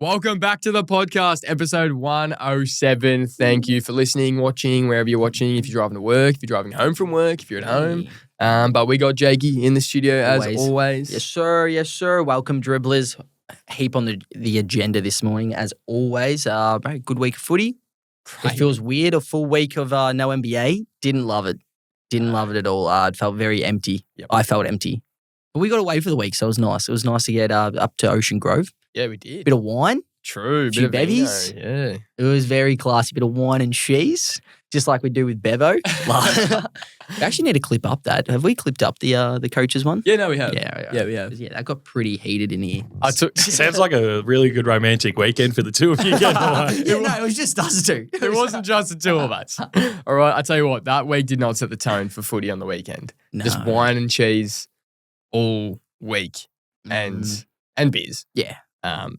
Welcome back to the podcast, episode 107. Thank you for listening, watching, wherever you're watching. If you're driving to work, if you're driving home from work, if you're at home. But we got Jakey in the studio as always. Yes, sir. Yes, sir. Welcome, dribblers. Heap on the agenda this morning, as always. Very good week of footy. Great. It feels weird, a full week of no NBA. Didn't love it. Didn't love it at all. It felt very empty. Yep. I felt empty. But we got away for the week, so it was nice. It was nice to get up to Ocean Grove. Yeah, we did. Bit of wine. True. Few bevies. Yeah. It was very classy. Bit of wine and cheese, just like we do with Bevo. We actually need to clip up that. Have we clipped up the coaches one? Yeah, no, we have. Yeah, we have. Yeah, that got pretty heated in here. Sounds like a really good romantic weekend for the two of you. It was just us two. It wasn't just the two of us. All right, I tell you what, that week did not set the tone for footy on the weekend. No. Just wine and cheese all week and beers. Yeah.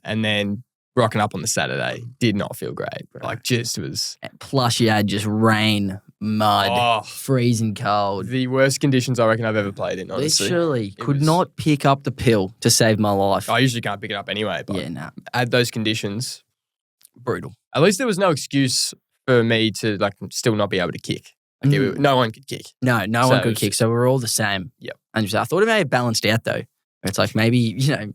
And then rocking up on the Saturday did not feel great. Like, just was. Plus, you had just rain, mud, freezing cold. The worst conditions I reckon I've ever played in, honestly. Literally. Could not pick up the pill to save my life. I usually can't pick it up anyway. But yeah, no. Add those conditions. Brutal. At least there was no excuse for me to still not be able to kick. No one could kick. No one could kick. So we're all the same. Yep. And I thought it may have balanced out though. It's like maybe, it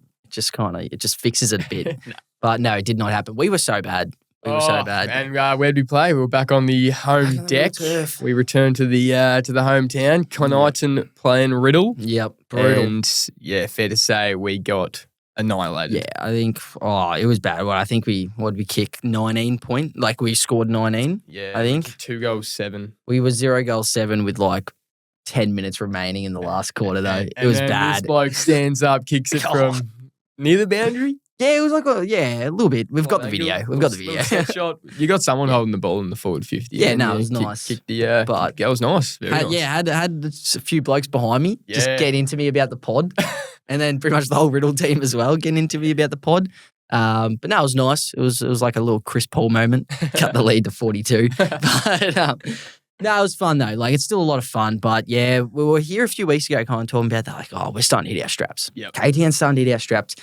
just fixes it a bit. No. But no, it did not happen. We were so bad. And where did we play? We were back on the home deck. We returned to the hometown. Connaughton playing Riddle. Yep, brutal. And yeah, fair to say we got annihilated. Yeah, I think it was bad. Well, I think we kick 19 point. Like we scored 19. Yeah, I think 2 goals 7. We were 0 goals 7 with 10 minutes remaining in the last quarter though. It was bad. This bloke stands up, kicks it from near the boundary. Yeah, it was a little bit. We've got the video. Shot. You got someone holding the ball in the forward 50. Yeah, no, it was nice. But it was nice. Nice. Yeah, had a few blokes behind me just get into me about the pod. And then pretty much the whole Riddle team as well getting into me about the pod. But no, it was nice. It was like a little Chris Paul moment. Cut the lead to 42. But no, it was fun though. It's still a lot of fun. But yeah, we were here a few weeks ago kind of talking about that. We're starting to hit our straps. Yep. KTN's starting to hit our straps.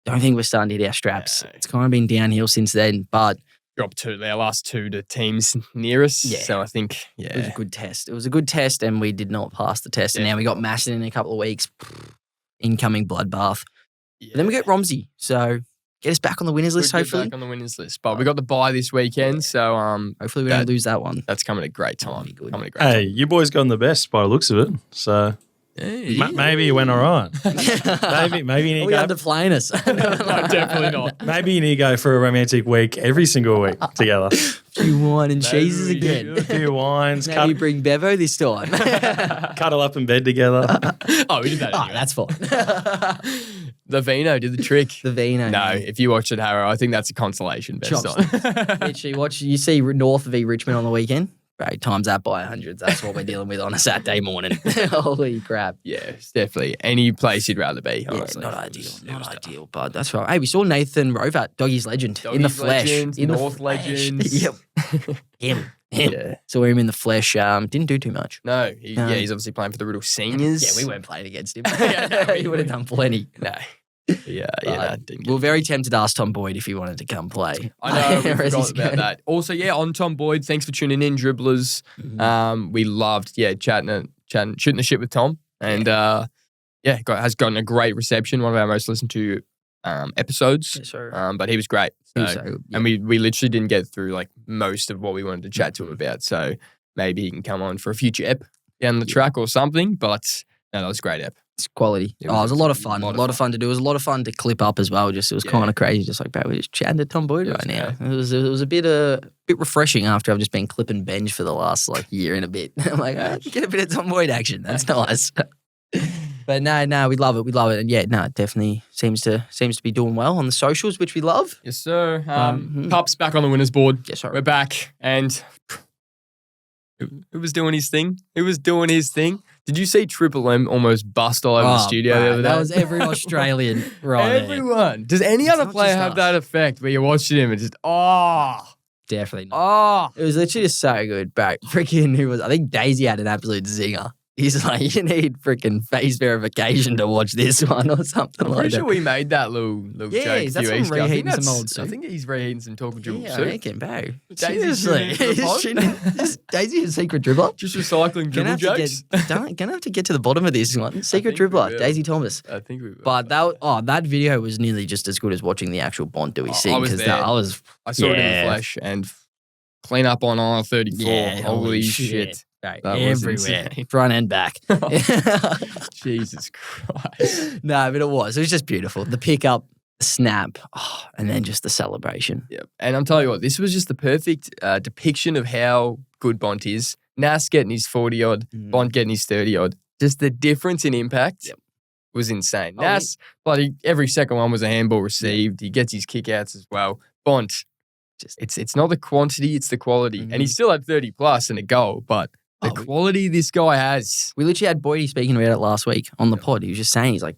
Don't think we're starting to hit our straps. Yeah. It's kind of been downhill since then, but dropped our last 2 to teams near us. Yeah. So I think, it was a good test. It was a good test, and we did not pass the test. And now we got Maston in a couple of weeks. Incoming bloodbath. Yeah. Then we get Romsey. So get us back on the winners list, hopefully. Back on the winners list. But we got the bye this weekend, so hopefully we don't lose that one. That's coming at a great time. You boys got the best by the looks of it. So maybe you went all right. maybe you need to go. Underplaying us. No, definitely not. Maybe you need to go for a romantic week every single week together. A few wine and cheeses again. A few wines. Maybe bring Bevo this time. Cuddle up in bed together. We did that anyway. That's fine. The Vino did the trick. The Vino. No, if you watch it, Harrow, I think that's a consolation best on. Literally, you see North v Richmond on the weekend. Right, times that by 100. That's what we're dealing with on a Saturday morning. Holy crap. Yeah, it's definitely any place you'd rather be, honestly. Not ideal, but that's right. Hey, we saw Nathan Rovat, Doggy's legend, in the flesh. North legend. Yep. Him. Yeah. Saw him in the flesh. Didn't do too much. No. He's obviously playing for the Riddle Seniors. Yeah, we weren't playing against him. He would have done plenty. No. Yeah, we were very tempted to ask Tom Boyd if he wanted to come play. I know, we forgot about that. Also, on Tom Boyd, thanks for tuning in, dribblers. Mm-hmm. We loved, chatting, shooting the shit with Tom. And, has gotten a great reception, one of our most listened to episodes. Yes, sir. But he was great. And we literally didn't get through, most of what we wanted to chat to him about. So maybe he can come on for a future ep down the track or something. But, no, that was a great ep. It's quality. It was a lot of fun. A lot of fun to do. It was a lot of fun to clip up as well. It was kind of crazy. Just bro, we're just chatting to Tom Boyd right now. It was a bit refreshing after I've just been clipping Benj for the last year and a bit. I'm like, get a bit of Tom Boyd action. That's nice. But no, we love it. And it definitely seems to be doing well on the socials, which we love. Yes, sir. Pup's back on the winners board. Yes, sir. We're back, and who was doing his thing? Did you see Triple M almost bust all over the studio the other day? That was every Australian right Everyone. Does any other player have that effect where you're watching him and just, Definitely not. It was literally just so good, bro. Freaking I think Daisy had an absolute zinger. He's like, you need freaking face verification to watch this one or something I'm like pretty that. sure we made that little Yeah, joke is a that few weeks some ago. reheating some old I soup? think he's reheating some talk and dribble Yeah, I soup. reckon, bro. Daisy's Seriously. tuning in for the pod. Is Daisy a secret dribbler? Just recycling dribble jokes. Gonna have to get to the bottom of this one. Secret think we dribbler, will. Daisy Thomas. I think we will. But that video was nearly just as good as watching the actual Bont do his I sing. was Because there. I was I saw it in the yeah. flesh and clean up on aisle 34. Yeah, Holy shit. Right, That was everywhere, insane. front and back. Jesus Christ. No, but it was just beautiful. The pickup, the snap, and then just the celebration. Yep. And I'm telling you what, this was just the perfect depiction of how good Bont is. Nas getting his 40 odd, Bont getting his 30 odd. Just the difference in impact was insane. Oh, Nas, bloody every second one was a handball received. He gets his kickouts as well. Bont, it's not the quantity, it's the quality. And he still had 30 plus and a goal, but the quality this guy has. We literally had Boydie speaking about it last week on the pod. He was just saying, he's like,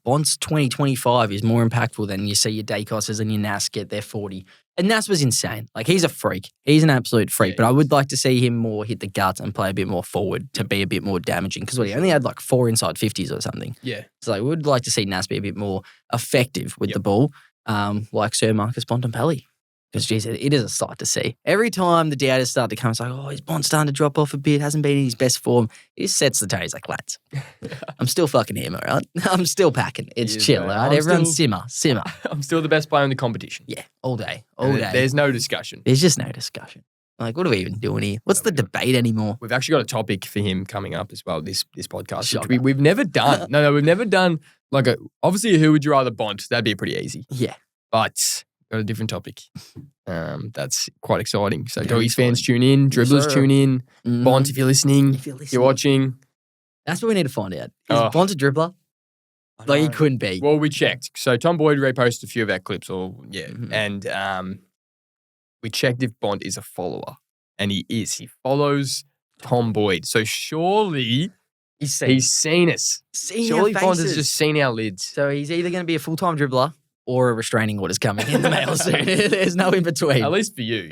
Bont's 2025 is more impactful than you see your Dacosses and your Nas get their 40. And Nas was insane. Like, he's a freak. He's an absolute freak. But I would like to see him more hit the guts and play a bit more forward to be a bit more damaging. Because he only had like 4 inside 50s or something. Yeah. So I would like to see Nas be a bit more effective with the ball, like Sir Marcus Bontempelli. Because, geez, it is a sight to see. Every time the doubters start to come, it's like, his Bont's starting to drop off a bit, hasn't been in his best form. He just sets the tone. He's like, lads, I'm still fucking him, all right? I'm still packing. It's chill, all right? Everyone simmer. I'm still the best player in the competition. Yeah, all day. There's no discussion. There's just no discussion. Like, what are we even doing here? What's the debate anymore? We've actually got a topic for him coming up as well, this podcast, Shocker. which we've never done. No, we've never done, like, obviously, who would you rather Bont? That'd be pretty easy. Yeah. But got a different topic. That's quite exciting. So, Very Doggies fans, exciting. tune in. Dribblers, sir. tune in. Bont, if you're listening, If you're watching. That's what we need to find out. Is Oh. Bont a dribbler? Like, he couldn't be. Well, we checked. So, Tom Boyd reposted a few of our clips, and we checked if Bont is a follower. And he is. He follows Tom Boyd. So, surely he's seen us. Surely Bont has just seen our lids. So he's either going to be a full-time dribbler or a restraining order's coming in the mail soon. There's no in between. At least for you.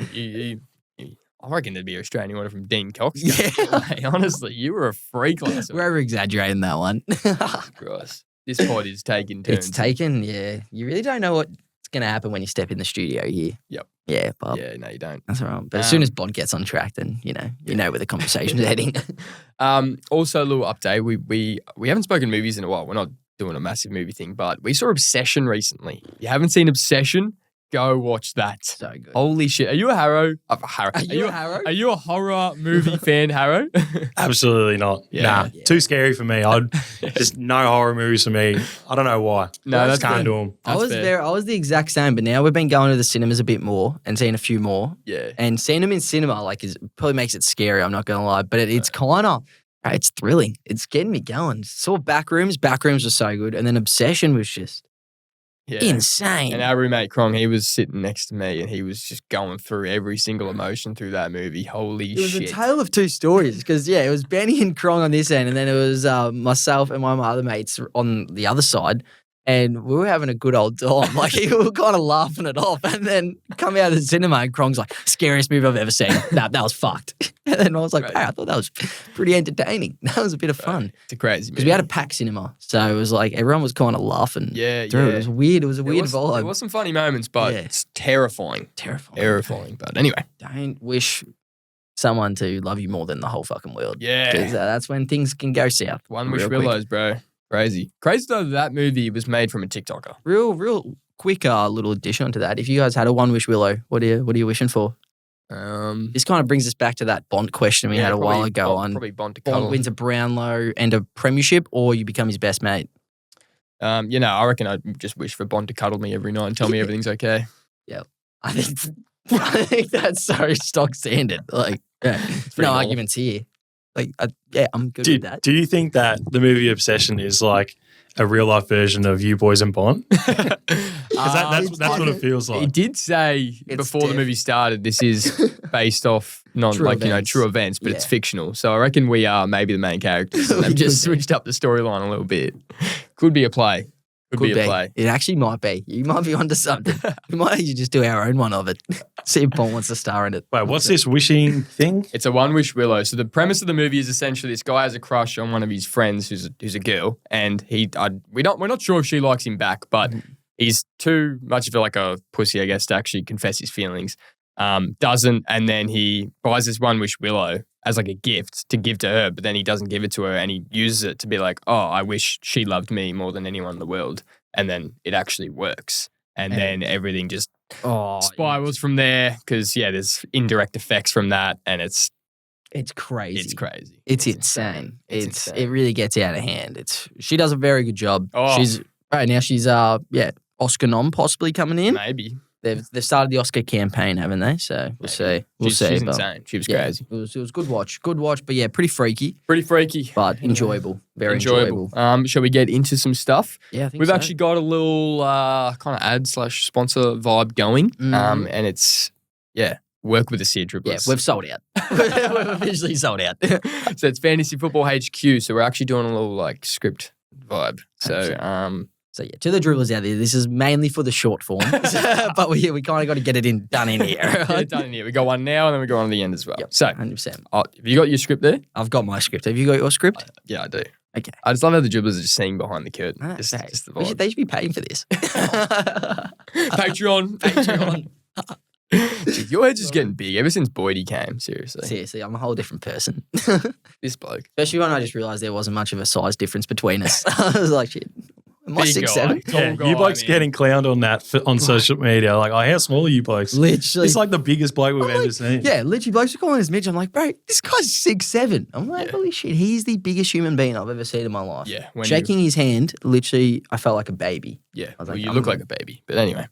I reckon there'd be a restraining order from Dean Cox. Yeah. Hey, honestly, you were a freak last week. We're over-exaggerating that one. Christ. This pod is taking turns. It's taken, yeah. You really don't know what's going to happen when you step in the studio here. Yep. Yeah, but Yeah, no, you don't. that's all right. But as soon as Bont gets on track, then you know where the conversation's heading. Also, a little update. We haven't spoken movies in a while. We're not doing a massive movie thing, but we saw Obsession recently. If you haven't seen Obsession, go watch that. So good. Holy shit. Are you a Harrow? Are you a Harrow? Are you a horror movie fan, Harrow? Absolutely not. Yeah. Nah, Yeah. too scary for me. Just no horror movies for me. I don't know why. No, I that's just can't fair. do them. I was the exact same, but now we've been going to the cinemas a bit more and seeing a few more. Yeah. And seeing them in cinema probably makes it scary, I'm not going to lie. But it's kind of, it's thrilling. It's getting me going. Saw Backrooms. Backrooms was so good. And then Obsession was just insane. And our roommate Krong, he was sitting next to me and he was just going through every single emotion through that movie. Holy It was shit. a tale of two stories because, it was Benny and Krong on this end, and then it was myself and one of my other mates on the other side. And we were having a good old time. Like, we were kind of laughing it off. And then come out of the cinema and Krong's like, scariest movie I've ever seen. That was fucked. And then I was like, Right. hey, I thought that was pretty entertaining. That was a bit of fun. It's a crazy Because movie. we had a packed cinema. So it was like everyone was kind of laughing Yeah, through. yeah. It was weird. It was a weird There vibe. was some funny moments, but Yeah. it's terrifying. Terrifying. But anyway. Don't wish someone to love you more than the whole fucking world. Yeah. Because that's when things can go south. One Wish real quick. Willows, bro. Crazy. Crazy though that movie was made from a TikToker. Real quick little addition to that. If you guys had a one wish willow, what are you wishing for? This kind of brings us back to that Bont question we had a while ago on Probably Bont to Bont cuddle. wins a Brownlow and a premiership, or you become his best mate. I reckon I'd just wish for Bont to cuddle me every night and tell me everything's okay. I think that's so stock standard. Like, pretty no normal. arguments here. Like, I'm good Do, with that. do you think that the movie Obsession is like a real life version of You Boys and Bont? Because that's what it feels He like. did say It's before the diff. movie started, this is based off True events. true events, but it's Yeah. fictional. So I reckon we are maybe the main characters. And they've just switched up the storyline a little bit. Could be a play. Could be a play. It actually might be. You might be onto something. We might need to just do our own one of it. See if Paul wants to star in it. Wait, what's this wishing thing? It's a one wish willow. So the premise of the movie is essentially this guy has a crush on one of his friends who's a girl, and we're not sure if she likes him back, but he's too much of like a pussy, I guess, to actually confess his feelings. Doesn't, and then he buys this one wish willow as like a gift to give to her, but then he doesn't give it to her, and he uses it to be like, oh, I wish she loved me more than anyone in the world, and then it actually works, and then everything just spirals from there because there's indirect effects from that, and it's crazy. It's crazy. It's insane. It really gets out of hand. She does a very good job. She's Oscar nom possibly coming in. Maybe. They've started the Oscar campaign, haven't they? So we'll see. She's insane. She was crazy. It was good watch. Good watch, but pretty freaky. Pretty freaky. But enjoyable. Very enjoyable. Shall we get into some stuff? Yeah, I think We've actually got a little kind of ad/sponsor vibe going. And it's, work with the Sear Dribblers. Yeah, we've sold out. We've officially sold out. So it's Fantasy Football HQ. So we're actually doing a little like script vibe. So to the dribblers out there, this is mainly for the short form, but we kind of got to get it done in here. Get it done in here. We got one now, and then we go on to the end as well. Yep, so, 100%. Have you got your script there? I've got my script. Have you got your script? Yeah, I do. Okay. I just love how the dribblers are just singing behind the curtain. Just the vibe. They should be paying for this. Patreon. Jeez, your head's just getting big ever since Boydie came. Seriously, I'm a whole different person. This bloke. Especially when I just realised there wasn't much of a size difference between us. I was like, shit. Am I 6'7"? Yeah, you blokes getting clowned on that on social media. Like, how small are you blokes? Literally. It's like the biggest bloke we've ever seen. Yeah, literally, blokes are calling us midge. I'm like, bro, this guy's 6'7". I'm like, holy shit, he's the biggest human being I've ever seen in my life. Yeah. Shaking his hand, literally, I felt like a baby. Yeah. Well, you look like a baby. But anyway.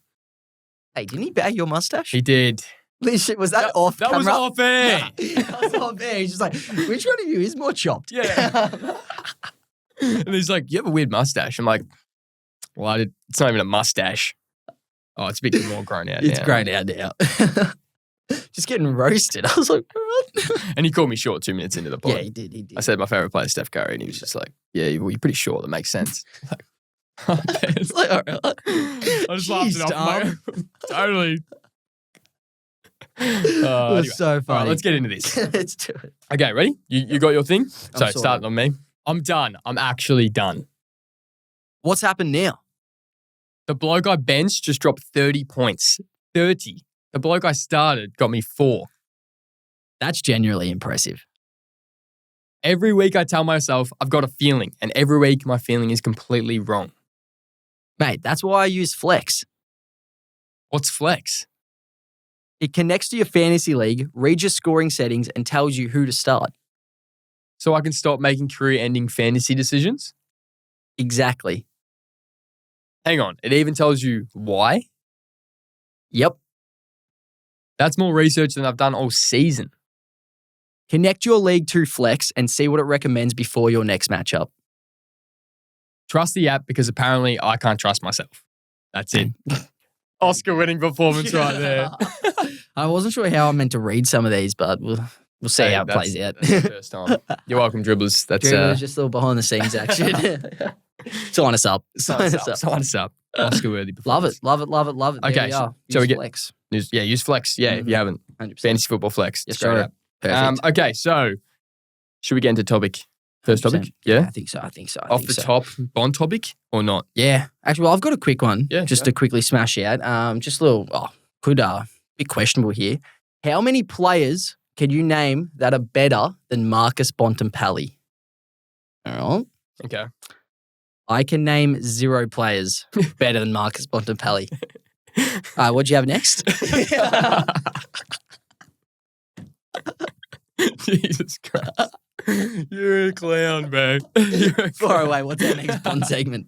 Hey, didn't he bag your mustache? He did. Literally, was that off That camera? was off air. That was off air. He's just like, which one of you is more chopped? Yeah. And he's like, you have a weird mustache. I'm like, well, it's not even a mustache. Oh, it's a bit more grown out now. It's grown out now. Just getting roasted. I was like, what? And he called me short 2 minutes into the pod. Yeah, he did. I said my favourite player is Steph Curry, and he was just like, yeah, well, you're pretty short. That makes sense. Like, it's like, all right. I just laughed it off. Totally. It was anyway. so funny. All right, let's get into this. Let's do it. Okay, ready? You got your thing? So sorted. starting on me. I'm done. I'm actually done. What's happened now? The bloke I benched just dropped 30 points. 30. The bloke I started got me 4. That's genuinely impressive. Every week I tell myself I've got a feeling, and every week my feeling is completely wrong. Mate, that's why I use Flex. What's Flex? It connects to your fantasy league, reads your scoring settings, and tells you who to start. So I can stop making career-ending fantasy decisions? Exactly. Hang on. It even tells you why? Yep. That's more research than I've done all season. Connect your league to Flex and see what it recommends before your next matchup. Trust the app because apparently I can't trust myself. That's it. Oscar-winning performance right there. I wasn't sure how I meant to read some of these, but we'll see how it plays out. That's the first time. You're welcome, dribblers. That's just a little behind-the-scenes action. Sign us up. Sign us up. Oscar-worthy performance. Love it. Okay, so we get Flex. Use Flex. Yeah, if you haven't. 100%. Fantasy Football Flex. Yes, it's great sir. app. Perfect. Okay, so should we get into topic? First topic? Yeah? I think so. Off the top, Bond topic or not? Yeah. Actually, well, I've got a quick one. Yeah, just to quickly smash out. Just a little, bit questionable here. How many players can you name that are better than Marcus Bontempelli? All right. Okay. I can name 0 players better than Marcus Bontempelli. What'd you have next? Jesus Christ. You're a clown, bro. Far away. What's our next Bond segment?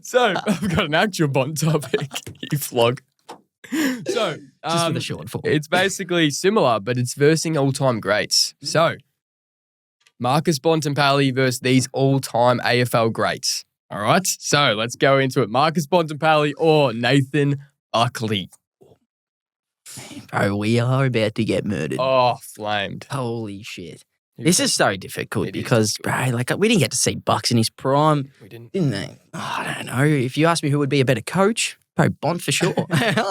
So, I've got an actual Bond topic, you flog. So, just for the short form. It's basically similar, but it's versing all-time greats. So, Marcus Bontempelli versus these all-time AFL greats. All right? So, let's go into it. Marcus Bontempelli or Nathan Buckley. Bro, we are about to get murdered. Oh, flamed. Holy shit. This is so difficult because, bro, like we didn't get to see Bucks in his prime. We didn't. Didn't they? Oh, I don't know. If you ask me who would be a better coach, bro, Bont for sure.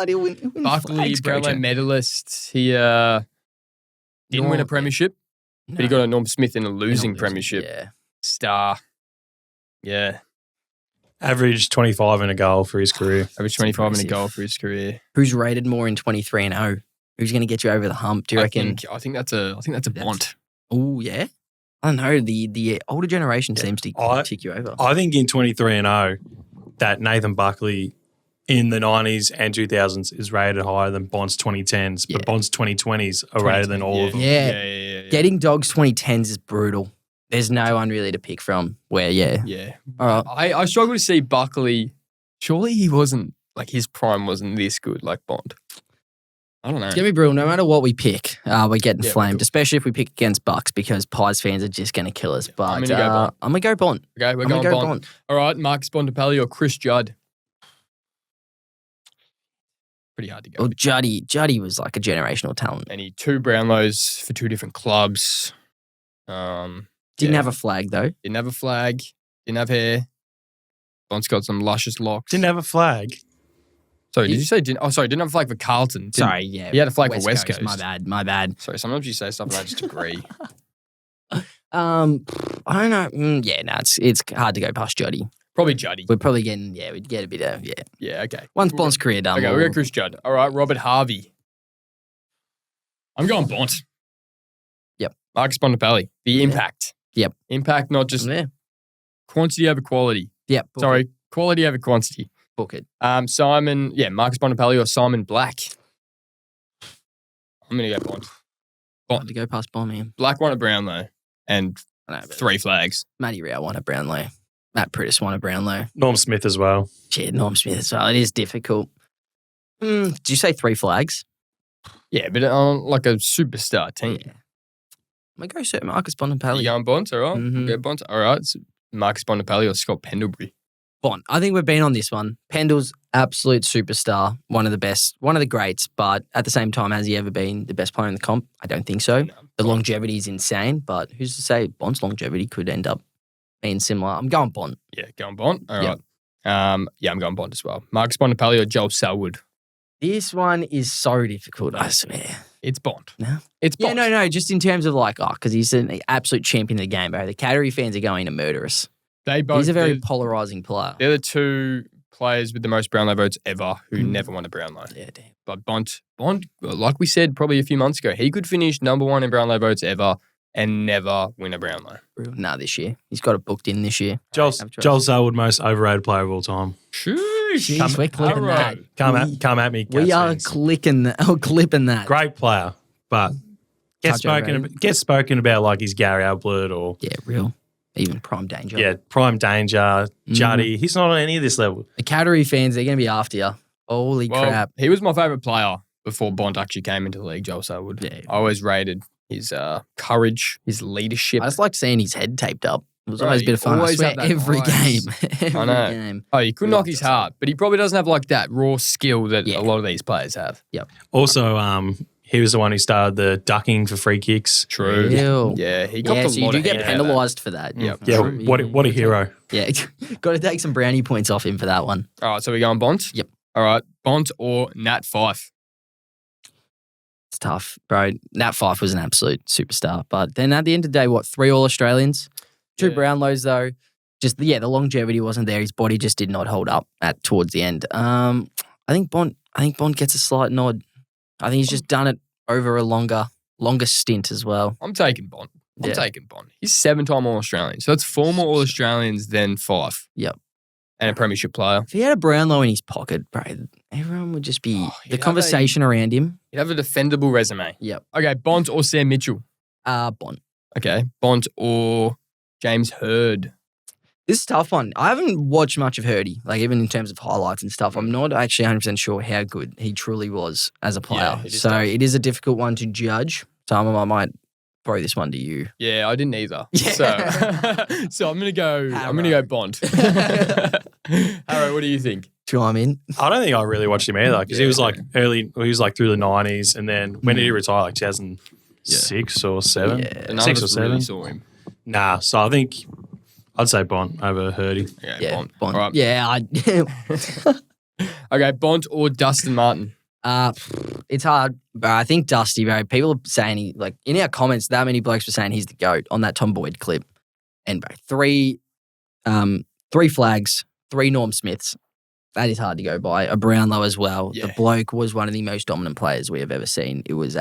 He'll win Buckley, flags, Brownlow coaching. medalist. He didn't win a premiership, but he got a Norm Smith in a losing premiership. Yeah. Star. Yeah. Averaged 25 and a goal for his career. Average 25 and a goal for his career. Who's rated more in 23 and 0? Who's going to get you over the hump? Do you reckon? I think that's a Bont. Oh, yeah. I don't know. The older generation seems to tick you over. I think in 23 and 0, that Nathan Buckley in the 90s and 2000s is rated higher than Bont's 2010s, but Bont's 2020s are rated than all of them. Yeah. Getting Dogs 2010s is brutal. There's no one really to pick from where, Yeah. All right. I struggle to see Buckley. Surely he wasn't, like his prime wasn't this good like Bont. I don't know. It's going to be brutal. No matter what we pick, we're getting flamed, cool. especially if we pick against Bucks because Pies fans are just going to kill us. But I'm going to go Bont. I'm going to go Bont. Okay, we're going Bont. All right, Marcus Bontempelli or Chris Judd? Pretty hard to go. Well, Juddy was like a generational talent. And he 2 Brownlows for 2 different clubs. Didn't have a flag though. Didn't have a flag. Didn't have hair. Bont's got some luscious locks. Didn't have a flag. Sorry, did you say didn't? Oh, sorry, didn't have a flag for Carlton. Sorry, yeah. He had a flag for West Coast. My bad. Sorry, sometimes you say stuff and I just agree. I don't know. It's hard to go past Juddy. Probably Juddy. We're probably getting, we'd get a bit of, Yeah, okay. Once Bont's career done. Okay, we'll go Chris Judd. All right, Robert Harvey. I'm going Bont. Yep. Marcus Bontempelli. The impact. Yep. Impact, not just quantity over quality. Yep. Sorry, quality over quantity. Book it. Marcus Bontempelli or Simon Black. I'm going to go Bont. Hard to go past Bont, man. Black won a Brownlow and 3 flags. Matty Rao won a Brownlow. Matt Pritis won a Brownlow. Norm Smith as well. Yeah, Norm Smith as well. It is difficult. Did you say 3 flags? Yeah, but on like a superstar team. Yeah. I'm going to go Sir Marcus Bontempelli. You going Bont, all right? Mhm. Go Bont. All right. So Marcus Bontempelli or Scott Pendlebury. Bont. I think we've been on this one. Pendle's absolute superstar, one of the best, one of the greats, but at the same time, has he ever been the best player in the comp? I don't think so. No. The longevity is insane, but who's to say Bont's longevity could end up being similar? I'm going Bont. Yeah, going Bont. All Yep. right. I'm going Bont as well. Marcus Bontempelli or Joel Selwood. This one is so difficult, I swear. It's Bont. No? It's Bont. Yeah, no, just in terms of because he's an absolute champion of the game, bro. The Cattery fans are going to murder us. He's a very polarizing player. They're the 2 players with the most Brownlow votes ever who never won a Brownlow. Yeah, damn. But Bont, like we said probably a few months ago, he could finish number 1 in Brownlow votes ever and never win a Brownlow. Nah, this year. He's got it booked in this year. Joel Selwood, most overrated player of all time. Jeez, we're clipping that. Come at me. We are fans. clipping that. Great player, but gets spoken about like he's Gary Ablett or real. Even Prime Danger. Yeah, Prime Danger, Juddy. He's not on any of this level. The Cattery fans, they're going to be after you. Holy crap. He was my favourite player before Bont actually came into the league, Joel Selwood. Yeah. I always rated his courage, his leadership. I just like seeing his head taped up. It was always a bit of fun. I swear, every game. I know. Game. Oh, he could knock his heart, but he probably doesn't have like that raw skill that a lot of these players have. Yep. Also, he was the one who started the ducking for free kicks. True. Real. Yeah, he got Yeah, a so lot you of do get hate penalised for that. Yep. Yeah, True. what a hero. Yeah, got to take some brownie points off him for that one. All right, so we're going Bont? Yep. All right, Bont or Nat Fyfe? It's tough, bro. Nat Fyfe was an absolute superstar. But then at the end of the day, 3 All-Australians? 2 Brownlows, though. Just, the longevity wasn't there. His body just did not hold up towards the end. I think Bont gets a slight nod. I think he's just done it over a longer stint as well. I'm taking Bont. I'm taking Bont. He's 7-time All-Australian. So that's 4 more All-Australians than Fyfe. Yep. And a premiership player. If he had a Brownlow in his pocket, bro, everyone would just be the conversation around him. He'd have a defendable resume. Yep. Okay, Bont or Sam Mitchell? Bont. Okay, Bont or James Hird? This is a tough one. I haven't watched much of Hirdy, like even in terms of highlights and stuff. I'm not actually 100% sure how good he truly was as a player. Yeah, it is a difficult one to judge. So I might throw this one to you. Yeah, I didn't either. Yeah. So I'm gonna go Bont. Harrow, what do you think? Chime in. I don't think I really watched him either because he was like through the 90s and then when did he retire? Like 2000. 6 or 7. Yeah. None of 6 or us 7. really saw him. Nah, so I think I'd say Bont over Hurdy. Yeah, Bont. Bont. All right. Yeah, Okay, Bont or Dustin Martin? it's hard, but I think Dusty, bro. People are saying in our comments, that many blokes were saying he's the GOAT on that Tom Boyd clip. And bro, three flags, 3 Norm Smiths. That is hard to go by. A Brownlow as well. Yeah. The bloke was one of the most dominant players we have ever seen. It was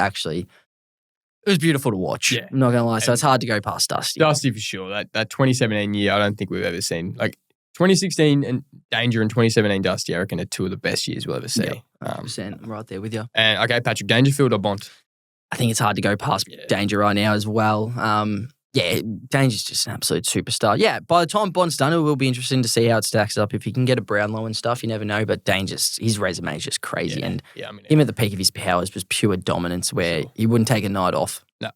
beautiful to watch. Yeah. I'm not gonna lie. So And it's hard to go past Dusty. Dusty for sure. That 2017 year, I don't think we've ever seen. Like 2016 and Danger and 2017 Dusty, I reckon are 2 of the best years we'll ever see. Yep. 100%. I'm right there with you. And okay, Patrick Dangerfield or Bont? I think it's hard to go past Danger right now as well. Danger's just an absolute superstar. Yeah, by the time Bont's done, it will be interesting to see how it stacks up. If he can get a Brownlow and stuff, you never know. But his resume is just crazy. And him at the peak of his powers was pure dominance where he wouldn't take a night off. No,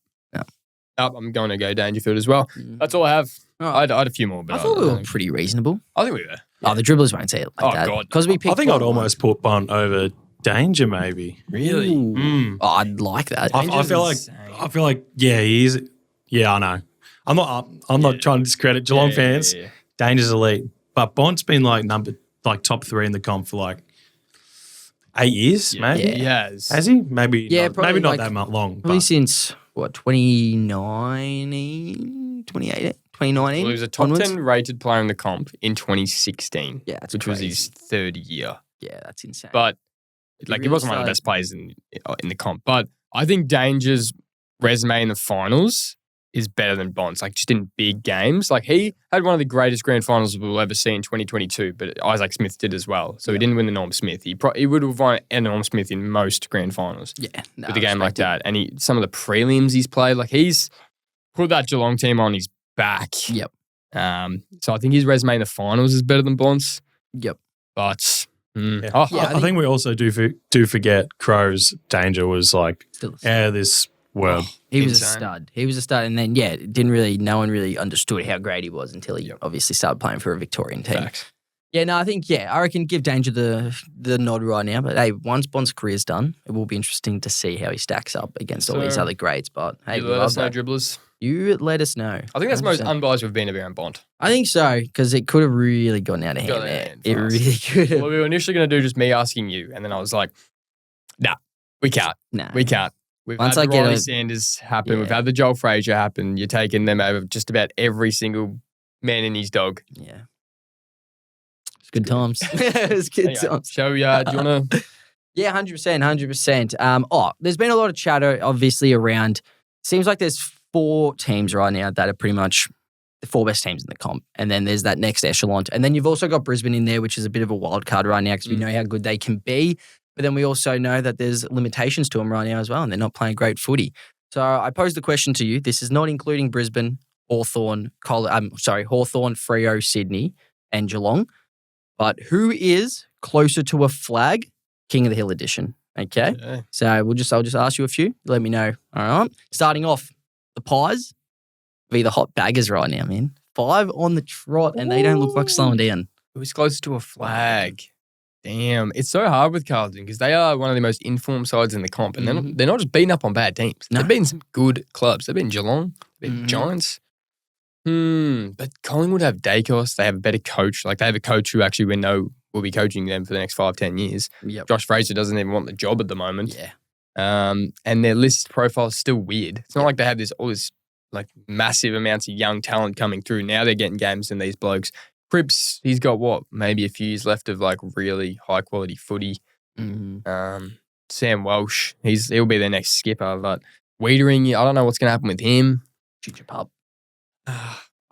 I'm going to go Dangerfield as well. That's all I have. Right. I had a few more, but I thought we were pretty reasonable. I think we were. Oh, the dribblers won't say it like that. God. Because we picked I think I'd Bont. almost put Bont over Danger maybe. Really? Ooh. Oh, I'd like that. I feel like he is. Yeah, I know. I'm not trying to discredit Geelong fans. Yeah. Danger's elite, but Bont's been top 3 in the comp for 8 years, maybe. He has. Has he? Maybe. Yeah, not, probably maybe not that much long. Probably But since, 2019? 2019? Well, he was a top onwards? 10 rated player in the comp in 2016. Yeah, that's which was crazy. his 3rd year. Yeah, that's insane. But he really wasn't one of the best players in the comp. But I think Danger's resume in the finals is better than Bont's, just in big games. He had one of the greatest grand finals we'll ever see in 2022, but Isaac Smith did as well. So he didn't win the Norm Smith. He would have won a Norm Smith in most grand finals with a game like that. And some of the prelims he's played, he's put that Geelong team on his back. Yep. So I think his resume in the finals is better than Bont's. Yep. But I think we also do forget Crow's Danger was out of this world. He was a stud. He was a stud. And then, no one really understood how great he was until he obviously started playing for a Victorian team. Facts. Yeah, no, I think, I reckon give Danger the nod right now. But, hey, once Bont's career's done, it will be interesting to see how he stacks up against all these other greats. But, hey, you let us know, dribblers. You let us know. I think that's the most unbiased we've been around Bont. I think so, because it could have really gone out of hand there. It really could have. Well, we were initially going to do just me asking you, and then I was like, nah, we can't. Nah. We can't. We've Once had I the get Ronnie a- Sanders happen. Yeah. We've had the Joel Frazier happen. You're taking them over just about every single man and his dog. Yeah. It's good times. It's good Anyway, times. do you want to? Yeah, 100%. There's been a lot of chatter, obviously, around. Seems like there's 4 teams right now that are pretty much the 4 best teams in the comp. And then there's that next echelon. And then you've also got Brisbane in there, which is a bit of a wild card right now because we know how good they can be. But then we also know that there's limitations to them right now as well, and they're not playing great footy. So I posed the question to you. This is not including Brisbane, Hawthorn, Freo, Sydney, and Geelong. But who is closer to a flag? King of the Hill edition. Okay. Yeah. So I'll just ask you a few. Let me know. All right. Starting off, the Pies be the hot baggers right now, man. 5 on the trot, and they don't look like slowing down. Who's close to a flag? Damn, it's so hard with Carlton because they are one of the most informed sides in the comp, and they're not just beating up on bad teams. No. They've beaten some good clubs. They've been Geelong, they've been Giants. But Collingwood have Dacos. They have a better coach. They have a coach who actually we know will be coaching them for the next 5-10 years. Yep. Josh Fraser doesn't even want the job at the moment. Yeah. And their list profile is still weird. It's not like they have all this massive amounts of young talent coming through. Now they're getting games in these blokes. Cripps, he's got maybe a few years left of really high quality footy. Sam Welsh, he'll be their next skipper. But Wiedering, I don't know what's going to happen with him. Future pub.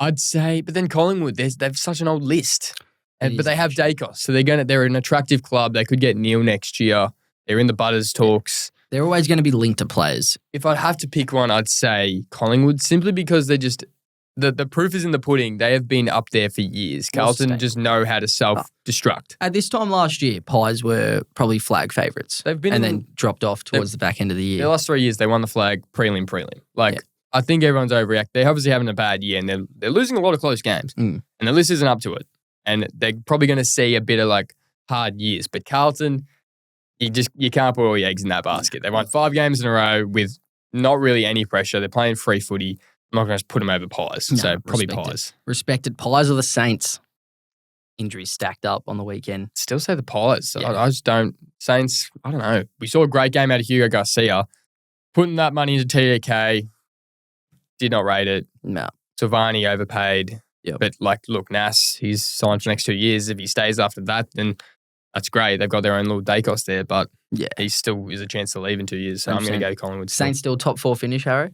I'd say, but then Collingwood, they've such an old list, but they have Dacos, so they're an attractive club. They could get Neil next year. They're in the Butters talks. They're always going to be linked to players. If I'd have to pick one, I'd say Collingwood, simply because they're just the proof is in the pudding. They have been up there for years. Carlton just know how to self-destruct. At this time last year, Pies were probably flag favourites. They've been and then dropped off towards the back end of the year. The last 3 years, they won the flag prelim. I think everyone's overreacting. They're obviously having a bad year, and they're losing a lot of close games, and the list isn't up to it. And they're probably going to see a bit of hard years. But Carlton, you can't put all your eggs in that basket. They won 5 games in a row with not really any pressure. They're playing free footy. I'm not going to put them over Pies. No, So probably respect it. Pies. Respected. Pies or the Saints? Injuries stacked up on the weekend. Still say the Pies. Yeah. I just don't. Saints, I don't know. We saw a great game out of Hugo Garcia. Putting that money into TDK, did not rate it. No. Silvani overpaid. Yep. But look, Nas, he's signed for the next 2 years. If he stays after that, then that's great. They've got their own little Dacos there, but he still is a chance to leave in 2 years. So I'm going to go Collingwood. Saints still top 4 finish, Harry?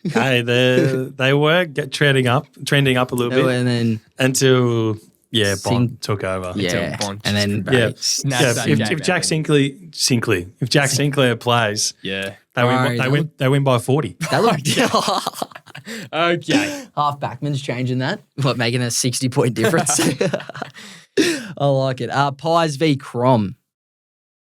Hey, they were trending up a little bit. And then until Bont took over. Yeah. Bont And then If Jack Sinclair plays, they win by 40. That looked Okay. Half backman's changing that. What, making a 60-point difference? I like it. Pies v Crom.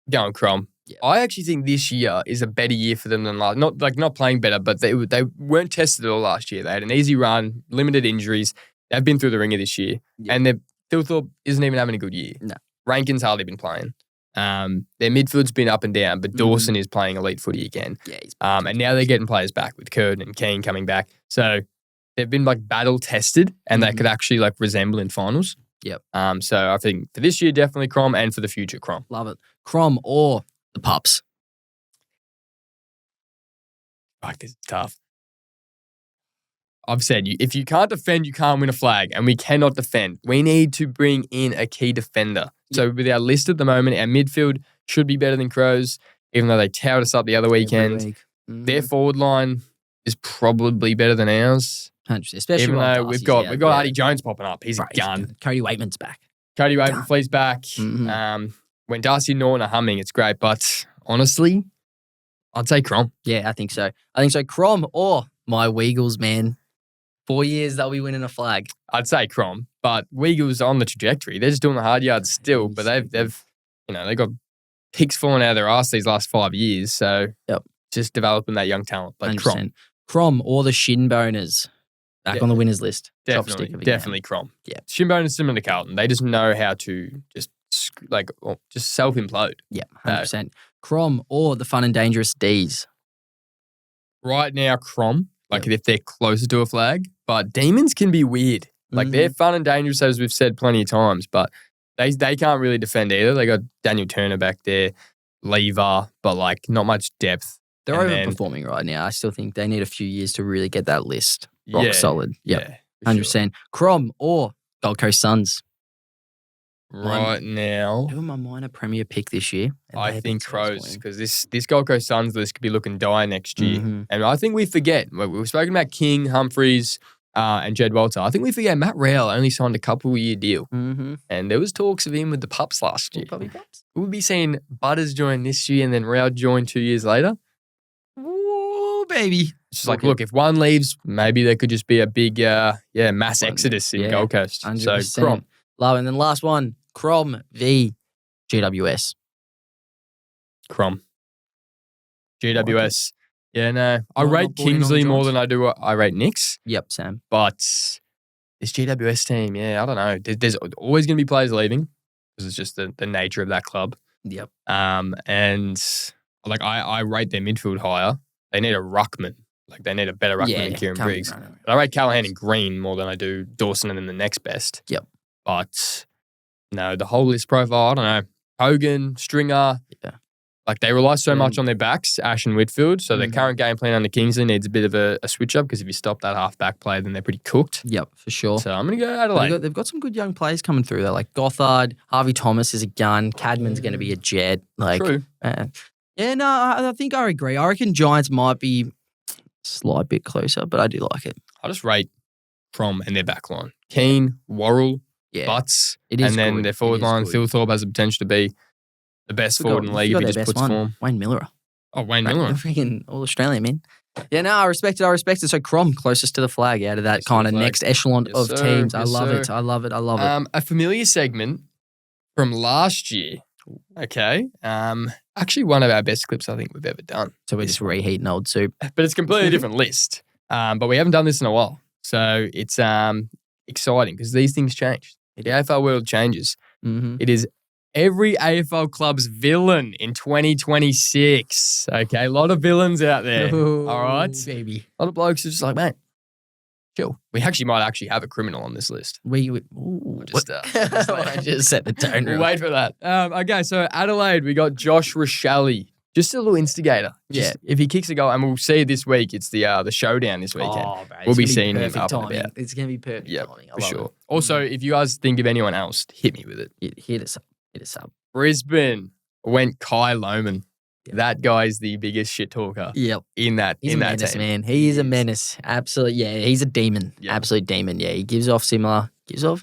Going Crom. Yeah. I actually think this year is a better year for them than last. Not playing better, but they weren't tested at all last year. They had an easy run, limited injuries. They've been through the ringer this year, and Thilthorpe isn't even having a good year. No. Rankin's hardly been playing. Their midfield's been up and down, but Dawson is playing elite footy again. Yeah, and now they're getting players back with Curtin and Keane coming back. So they've been battle tested, and they could actually resemble in finals. Yep. So I think for this year, definitely Crom, and for the future, Crom. Love it. Crom or the Pups? This is tough. I've said, if you can't defend, you can't win a flag, and we cannot defend. We need to bring in a key defender. Yep. So with our list at the moment, our midfield should be better than Crows, even though they towed us up the other weekend. Their forward line is probably better than ours. 100%. Especially even though we've got Artie Jones popping up. He's a gun. Cody Waitman's back. Cody Waitman's back. When Darcy and Norton are humming, it's great. But honestly, I'd say Crom. Yeah, I think so. Crom or my Weagles, man. 4 years they'll be winning a flag. I'd say Crom, but Weagles on the trajectory. They're just doing the hard yards still, but they've got picks falling out of their ass these last 5 years. So just developing that young talent. But Crom or the Shin Boners back on the winners list. Definitely Crom. Yeah, Shin Boners similar to Carlton. They just know how to just self-implode. Yeah, 100%. Crom or the fun and dangerous D's. Right now, Crom. If they're closer to a flag. But Demons can be weird. They're fun and dangerous, as we've said plenty of times, but they can't really defend either. They got Daniel Turner back there, Lever, but not much depth. They're overperforming right now. I still think they need a few years to really get that list rock solid. Yep. Yeah, 100%. Sure. Crom or Gold Coast Suns. Right now, who am I minor premier pick this year? I think Crows, because this Gold Coast Suns list could be looking dire next year. And I think we forget. We've spoken about King, Humphreys, and Jed Walter. I think we forget Matt Rowell only signed a couple-year deal. And there was talks of him with the Pups last year. We'll be seeing Butters join this year and then Rowell join 2 years later. Whoa, baby. It's just look, if one leaves, maybe there could just be a big mass exodus in Gold Coast. 100%. So, Crom. Love it. And then last one, Crom v GWS. Crom. GWS. Yeah, no. I rate Kingsley more than I rate Nix. Yep, Sam. But this GWS team, I don't know. There's always going to be players leaving because it's just the nature of that club. Yep. And I rate their midfield higher. They need a ruckman. They need a better ruckman than Kieran Briggs. But I rate Callahan and Green more than I do Dawson and then the next best. Yep. But no, the whole list profile, I don't know. Hogan, Stringer. Yeah. They rely so much on their backs, Ash and Whitfield. So their current game plan under Kingsley needs a bit of a switch up because if you stop that half-back play, then they're pretty cooked. Yep, for sure. So I'm going to go Adelaide. They've got some good young players coming through though. Gothard, Harvey Thomas is a gun. Cadman's going to be a jet. True. I think I agree. I reckon Giants might be a slight bit closer, but I do like it. I just rate Crom and their back line. Keane, Worrell, Butts, and then their forward line, Thilthorpe has the potential to be the best forward in the league if he just puts form. Wayne Miller. Oh, Wayne Miller. Freaking All-Australian, man. Yeah, no, I respect it. So Crom, closest to the flag out of that kind of next echelon of teams. I love it. A familiar segment from last year. Okay. Actually one of our best clips I think we've ever done. So we're just reheating old soup. But it's a completely different list. But we haven't done this in a while. So it's exciting because these things change. The AFL world changes. It is every AFL club's villain in 2026. Okay, a lot of villains out there. All right, baby. a lot of blokes are just like, mate, chill. We might actually have a criminal on this list. We'll just set the tone. We'll wait for that. Okay, so Adelaide, we got Josh Rochelle. Just a little instigator. If he kicks a goal, and we'll see this week, it's the showdown this weekend. Bro, we'll be seeing him up and about. It's going to be perfect timing. For sure. Also, if you guys think of anyone else, hit me with it. Hit us up. Brisbane went Kai Lohman. That guy's the biggest shit talker. Yep. In that He's a menace, team. man. He is a menace. Absolutely. Yeah, he's a demon. Yep. Absolute demon. Yeah, he gives off a bit of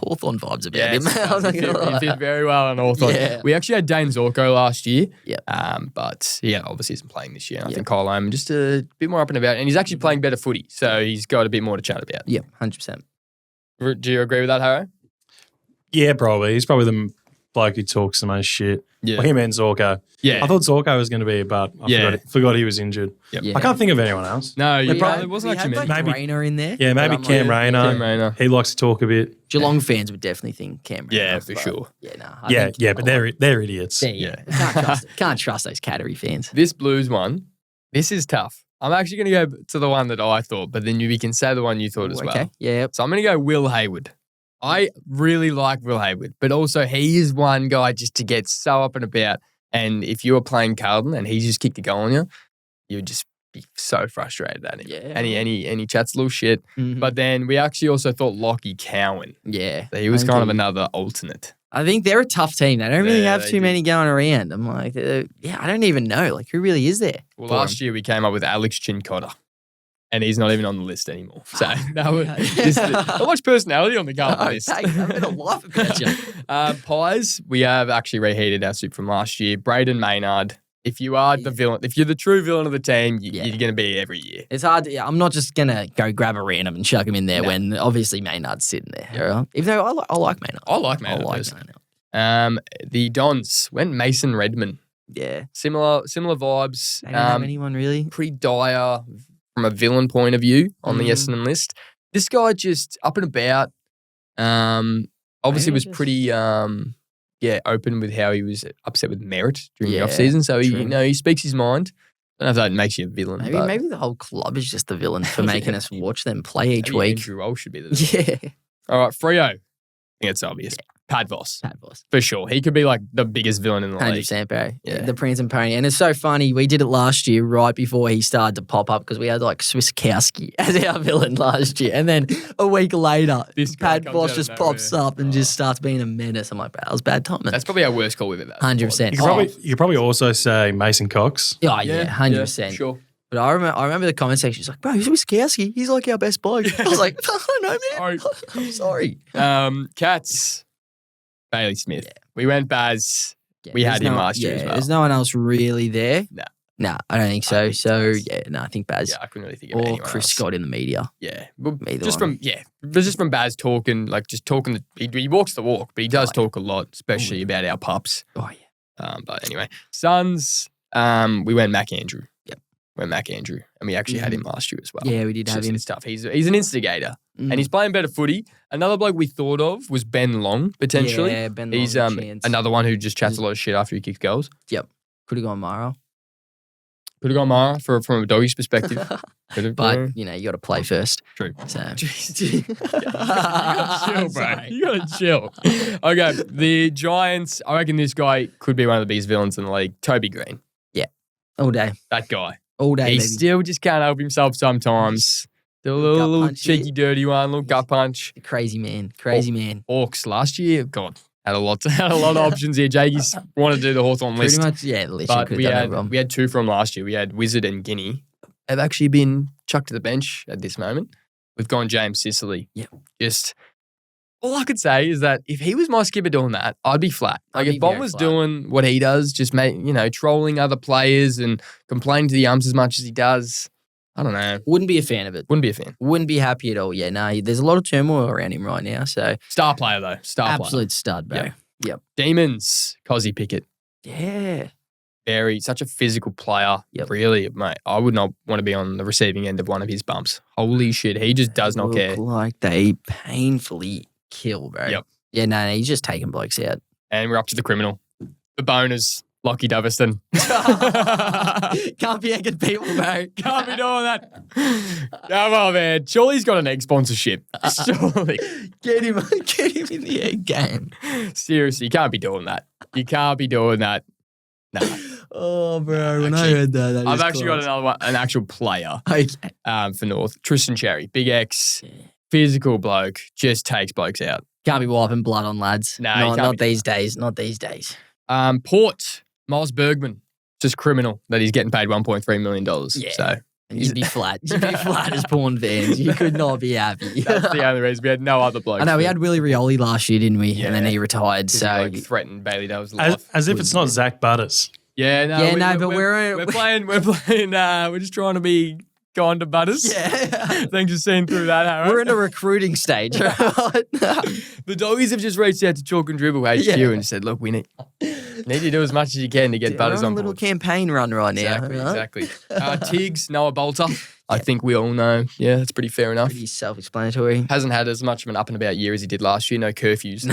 Hawthorn vibes about him. He did very well on Hawthorn. Yeah. We actually had Dane Zorko last year. Yep. But he obviously isn't playing this year. And I think Kyle Lohman just a bit more up and about. And he's actually playing better footy. So he's got a bit more to chat about. Yep, 100%. Do you agree with that, Harrow? Yeah, probably. He's probably the bloke who talks the most shit. Yeah. Like him and Zorko. Yeah. I thought Zorko was going to be, but I forgot he was injured. Yep. Yeah. I can't think of anyone else. No, There wasn't actually many. Maybe Rayner in there. Yeah, maybe Cam Rayner. He likes to talk a bit. Geelong fans would definitely think Cam Rayner. Yeah, for sure. Yeah, But they're idiots. Yeah. Can't trust those Cattery fans. This Blues one, this is tough. I'm actually going to go to the one that I thought, but then we can say the one you thought as well. Okay, yeah. So I'm going to go Will Hayward. I really like Will Hayward, but also he is one guy just to get so up and about. And if you were playing Carlton and he just kicked a goal on you, you would just be so frustrated at him. Yeah. And he chats a little shit. Mm-hmm. But then we actually also thought Lockie Cowan. Yeah. So he was kind of another alternate. I think they're a tough team. They don't really have they too do. many going around. I'm like, I don't even know. Like, who really is there? Well, last year we came up with Alex Chincotta. And he's not even on the list anymore. So not much personality on the Carlton list. Hey, I'm going to laugh about you. Pies, we have actually reheated our soup from last year. Braden Maynard. If you are the villain, if you're the true villain of the team, you're going to be every year. It's hard. I'm not just going to go grab a random and chuck him in there when obviously Maynard's sitting there. Yeah. Even though I like Maynard. I like Maynard. The Dons went Mason Redman. Yeah. Similar vibes. They don't have anyone really. Pretty dire from a villain point of view on the Essendon list. This guy just up and about. Obviously was pretty open with how he was upset with Merritt during the off-season. So he speaks his mind. I don't know if that makes you a villain. Maybe the whole club is just the villain for making us watch them play each week. Andrew Roll should be the villain. Yeah. All right, Freo. I think it's obvious. Pad Voss. Padvos. For sure. He could be like the biggest villain in the league. 100%, bro. Yeah. The Prince and Pony. And it's so funny. We did it last year right before he started to pop up because we had like Swiskowski as our villain last year. And then a week later, Pad Voss just pops up and just starts being a menace. I'm like, bro, that was bad timing. That's probably our worst call we've ever had. 100%. You could probably also say Mason Cox. Oh, yeah, 100%. Yeah, sure. But I remember the comment section. She's like, bro, he's Swiskowski. He's like our best bloke. I was like, I don't know, man. I'm sorry. Cats. Bailey Smith. Yeah. We went Baz. Yeah, we had him last year as well. There's no one else really there. No, I don't think so. I think Baz. Yeah, I couldn't really think of anyone Chris else. Scott in the media. Yeah. Well, just from Baz talking, he walks the walk, but he does talk a lot, especially about our pups. Oh, yeah. But anyway, Suns, we went Mac Andrew. Yep. Went Mac Andrew. And we actually had him last year as well. Yeah, we did have him. It's tough. He's an instigator. And he's playing better footy. Another bloke we thought of was Ben Long, potentially. Yeah, Ben Long. He's another one who just chats a lot of shit after he kicks goals. Yep. Could have gone Mara. Could have gone Mara from a doggy's perspective. But, you got to play first. True. So. You gotta chill, bro. You gotta chill. Okay, the Giants, I reckon this guy could be one of the biggest villains in the league. Toby Green. Yeah. All day. That guy. All day, He baby. still just can't help himself sometimes. The little cheeky, dirty one, little gut punch. Crazy man. Crazy man. Hawks last year, God, had a lot of options here. Jakey's wanted to do the Hawthorn list. Pretty much, yeah, the list. But we had two from last year. We had Wizard and Guinea. They've actually been chucked to the bench at this moment. We've gone James Sicily. Yeah. Just all I could say is that if he was my skipper doing that, I'd be flat. Like if Bond was doing what he does, just trolling other players and complaining to the umps as much as he does, I don't know. Wouldn't be a fan of it. Wouldn't be a fan. Wouldn't be happy at all. Yeah, no, there's a lot of turmoil around him right now. So Star player though. Absolute stud, bro. Yep. Demons, Cozzy Pickett. Yeah. Such a physical player. Yep. Really, mate. I would not want to be on the receiving end of one of his bumps. Holy shit. He just does not care. Like they painfully kill, bro. Yep. Yeah, no, he's just taking blokes out. And we're up to the criminal. The boners, Lockie Doverston. Can't be egging people, bro. Can't be doing that. Come on, man. Surely he's got an egg sponsorship. Surely. Get him in the egg game. Seriously, you can't be doing that. You can't be doing that. No. Oh, bro, when I heard that I've actually got another one, an actual player for North. Tristan Cherry, big X, physical bloke, just takes blokes out. Can't be wiping blood on lads. No, not these days. Not these days. Port, Miles Bergman, just criminal that he's getting paid $1.3 million. Yeah. So you'd be flat. You'd be flat as porn fans. You could not be happy. That's the only reason. We had no other blokes. I know, we had Willie Rioli last year, didn't we? Yeah. And then he retired. So he threatened Bailey Dale's life. As if it's not Zach Butters. Yeah, no. But we're playing. We're just trying to be kind to Butters. Yeah. Thanks for seeing through that, Harry. We're in a recruiting stage. Right? The doggies have just reached out to Chalk and Dribble HQ and said, look, we need to do as much as you can to get Butters we're on a little board. campaign run right now. Exactly. Tiggs, Noah Bolter. I think we all know. Yeah, that's pretty fair enough. Pretty self-explanatory. Hasn't had as much of an up and about year as he did last year. No curfews.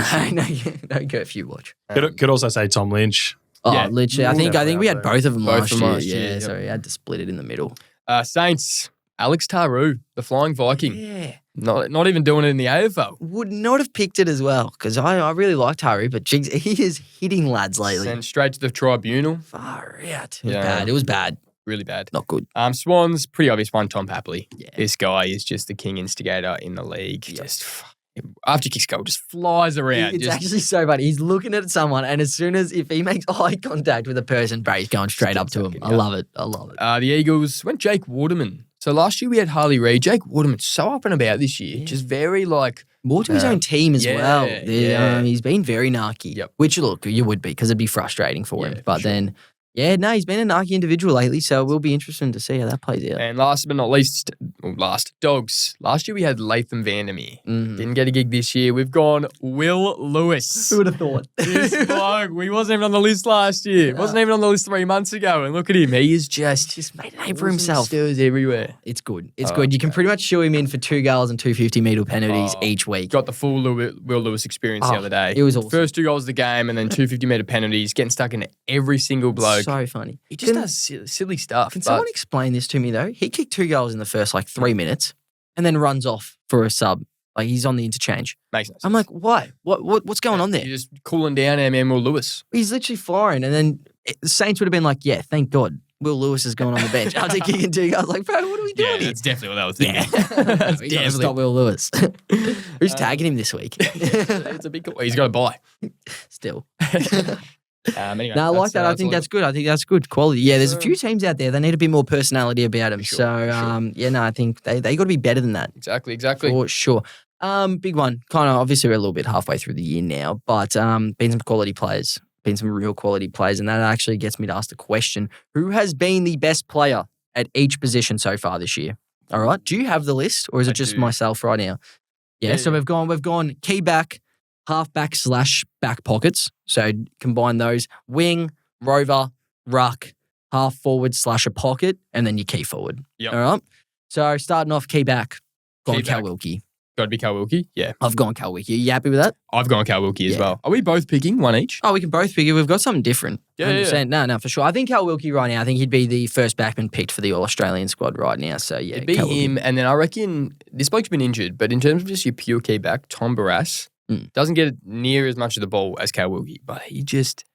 No curfew watch. Could also say Tom Lynch. Oh, Yeah. literally. I think we had both of them last year. last year, Yeah, yep. so we had to split it in the middle. Saints, Alex Taru, the Flying Viking. Yeah. Not even doing it in the AFL. Would not have picked it as well because I really liked Harry, but jigs, he is hitting lads lately. Sent straight to the tribunal. Far out. It was Yeah. bad. It was bad. Really bad. Not good. Swans, pretty obvious one, Tom Papley. Yeah. This guy is just the king instigator in the league. Yep. Just after he kicks goal, just flies around. It's Just- actually so funny. He's looking at someone, and as soon as if he makes eye contact with a person, bro, he's going straight up to him. I love it. I love it. The Eagles went Jake Waterman. So last year we had Harley Reid. Jake Waterman's so up and about this year. Yeah. Just very like More to his own team as well. yeah. He's been very narky. Yep. Which, look, you would be because it'd be frustrating for him. Yeah, But sure. then, he's been a narky individual lately, so it will be interesting to see how that plays out. And last but not least, Dogs. Last year we had Latham Vandermeer. Mhm. Didn't get a gig this year. We've gone Will Lewis. Who would have thought? This bloke, he wasn't even on the list last year. Wasn't even on the list 3 months ago. And look at him. He is just Made a name for himself. Stirs everywhere. It's good. It's good. You can pretty much show him in for 2 goals and 250 metre penalties each week. Got the full Will Lewis experience the other day. it was awesome. First 2 goals of the game and then 250 metre penalties, getting stuck into every single bloke. So funny. He just does silly stuff. Can but- someone explain this to me though? He kicked 2 goals in the first 3 minutes and then runs off for a sub. Like he's on the interchange. Makes no sense. I'm like, why? What's going on there? You're just cooling down our man Will Lewis. He's literally firing. And then the Saints would have been like, yeah, thank God Will Lewis is going on the bench after kicking 2 goals. Like, bro, what are we doing Yeah, here? that's definitely what they were thinking. Yeah. That's We gotta definitely. stop Will Lewis. Who's tagging him this week? It's a big call. He's got to buy. Still. Anyway, No, I like that. I think that's good. I think that's good quality. Yeah, there's a few teams out there that need a bit more personality about them. Sure, So, I think they got to be better than that. Exactly. For sure. Big one. Kind of, obviously, we're a little bit halfway through the year now, but been some quality players, been some real quality players. And that actually gets me to ask the question, who has been the best player at each position so far this year? All right. Do you have the list or is it just do. myself right now? Yeah. Yeah, So we've gone key back, halfback / back pockets. So combine those wing, rover, ruck, half forward / a pocket, and then your key forward. Yep. All right. So starting off key back, gone Key Cal back. Wilkie. Got to be Cal Wilkie. Yeah. I've gone Cal Wilkie. Are you happy with that? I've gone Cal Wilkie as Yeah. well. Are we both picking one each? Oh, we can both pick it. We've got something different. Yeah, yeah. 100%. No, for sure. I think Cal Wilkie right now, I think he'd be the first backman picked for the All-Australian squad right now. So, yeah. It'd be Cal Wilkie. him, and then I reckon this bloke's been injured, but in terms of just your pure key back, Tom Barras doesn't get near as much of the ball as Cal Wilkie, but he just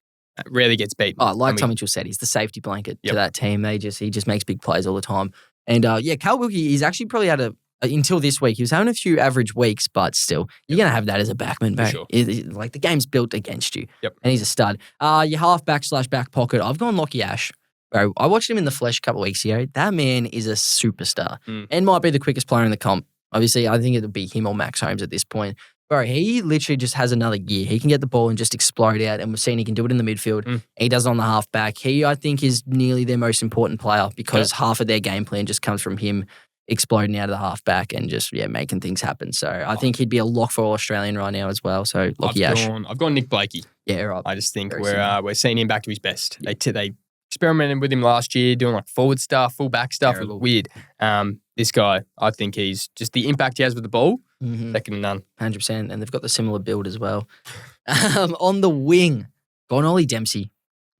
rarely gets beaten. Oh, like And we- Tom Mitchell said, he's the safety blanket Yep. to that team. He just makes big plays all the time. And Cal Wilkie, he's actually probably had until this week, he was having a few average weeks, but still, you're going to have that as a backman, bro. sure. Like the game's built against you. Yep. And he's a stud. Your halfback / back pocket, I've gone Lockie Ash. Bro, I watched him in the flesh a couple of weeks ago. That man is a superstar and might be the quickest player in the comp. Obviously, I think it'll be him or Max Holmes at this point. Bro, he literally just has another gear. He can get the ball and just explode out, and we've seen he can do it in the midfield. He does it on the halfback. He, I think, is nearly their most important player because half of their game plan just comes from him exploding out of the halfback and just, making things happen. So I think he'd be a lock for All-Australian right now as well. So, Lockie Ash. I've gone Nick Blakey. Yeah, right. I just think Very we're seeing him back to his best. They experimented with him last year, doing forward stuff, full back stuff. It was weird. This guy, I think he's just the impact he has with the ball. Second to none. 100%. And they've got the similar build as well. On the wing, gone Ollie Dempsey.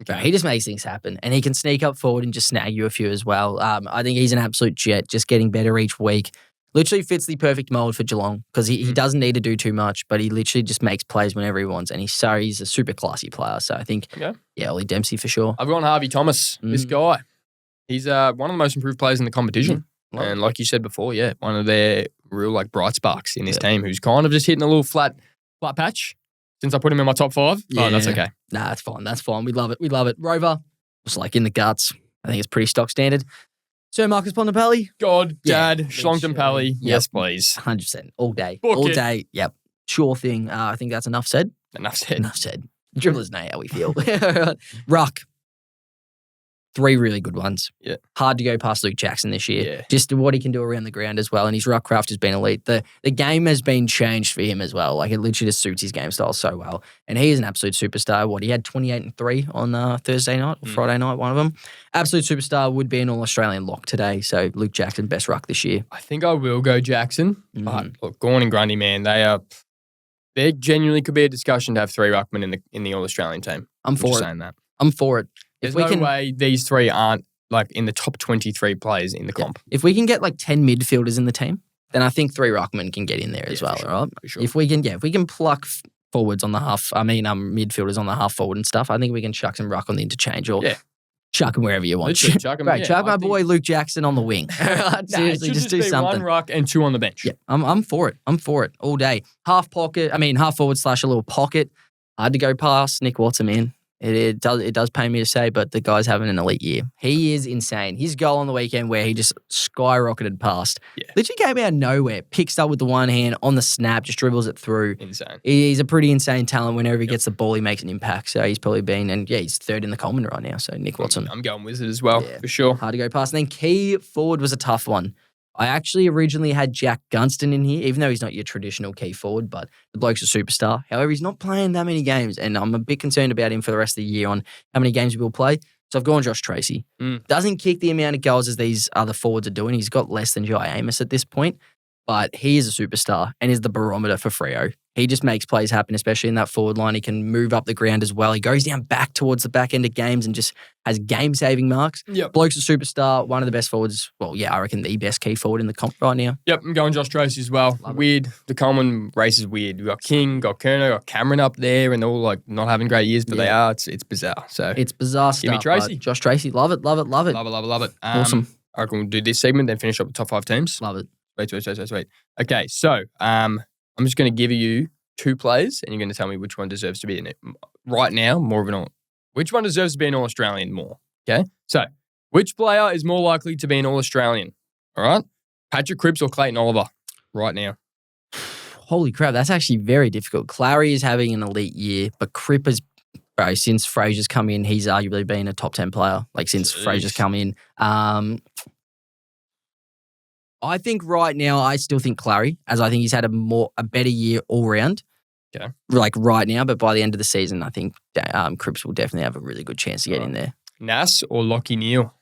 Bro, he just makes things happen, and he can sneak up forward and just snag you a few as well. I think he's an absolute jet, just getting better each week. Literally fits the perfect mold for Geelong because he doesn't need to do too much, but he literally just makes plays whenever he wants, and he's a super classy player. So I think, Ollie Dempsey for sure. I've gone Harvey Thomas. This guy, he's one of the most improved players in the competition, and like you said before, one of their real bright sparks in this team, who's kind of just hitting a little flat patch. Since I put him in my top 5, that's okay. Nah, that's fine. That's fine. We love it. Rover, just in the guts. I think it's pretty stock standard. Sir Marcus Bontempelli. God, Dad, Schlongtenpelli. Yes, please. 100%. All day. Book all it. day. Yep. Sure thing. I think that's enough said. Enough said. Dribblers know how we feel. Ruck. 3 really good ones. Yeah. Hard to go past Luke Jackson this year. Yeah. Just what he can do around the ground as well. And his ruck craft has been elite. The game has been changed for him as well. It literally just suits his game style so well. And he is an absolute superstar. He had 28 and 3 on Thursday night or Friday night, one of them. Absolute superstar, would be an All-Australian lock today. So Luke Jackson, best ruck this year. I think I will go Jackson. But look, Gawn and Grundy, man, they genuinely could be a discussion to have 3 ruckmen in the All-Australian team. I'm for it. Saying that. I'm for it. There's no way these 3 aren't in the top 23 players in the comp. If we can get 10 midfielders in the team, then I think 3 ruckmen can get in there as well, sure, right? For sure. If we can pluck forwards on the half, midfielders on the half forward and stuff, I think we can chuck some ruck on the interchange or chuck them wherever you want. Literally, chuck them. Chuck my boy Luke Jackson on the wing. Seriously, just do something. 1 ruck and 2 on the bench. Yeah, I'm for it. I'm for it all day. Half forward / a little pocket. Hard to go past Nick Watson, man. It does pain me to say, but the guy's having an elite year. He is insane. His goal on the weekend where he just skyrocketed past. Yeah. Literally came out of nowhere, picks up with the one hand on the snap, just dribbles it through. Insane. He's a pretty insane talent. Whenever he gets the ball, he makes an impact. So he's probably been, and he's 3rd in the Coleman right now. So Nick Watson. I'm going with it as well, for sure. Hard to go past. And then key forward was a tough one. I actually originally had Jack Gunston in here, even though he's not your traditional key forward, but the bloke's a superstar. However, he's not playing that many games, and I'm a bit concerned about him for the rest of the year on how many games he will play. So I've gone Josh Tracy. Doesn't kick the amount of goals as these other forwards are doing. He's got less than Jai Amos at this point, but he is a superstar and is the barometer for Freo. He just makes plays happen, especially in that forward line. He can move up the ground as well. He goes down back towards the back end of games and just has game-saving marks. Yep. Bloke's a superstar, one of the best forwards. Well, I reckon the best key forward in the comp right now. Yep, I'm going Josh Tracy as well. Weird. The Coleman race is weird. We've got King, got Kerner, got Cameron up there, and they're all not having great years, but they are. It's bizarre. So it's bizarre stuff. Give me Tracy. Josh Tracy, love it. Love it. Awesome. I reckon we'll do this segment, then finish up with top 5 teams. Love it. Wait. Okay, so I'm just going to give you 2 players, and you're going to tell me which one deserves to be in it. Right now, which one deserves to be an All-Australian more? Okay? So, which player is more likely to be an All-Australian? All right? Patrick Cripps or Clayton Oliver right now? Holy crap, that's actually very difficult. Clary is having an elite year, but Cripp is, since Fraser's come in, he's arguably been a top 10 player, since Fraser's come in. I think right now, I still think Clary, as I think he's had a better year all round. Okay. Right now, but by the end of the season, I think Cripps will definitely have a really good chance to get in there. Nass or Lockie Neal?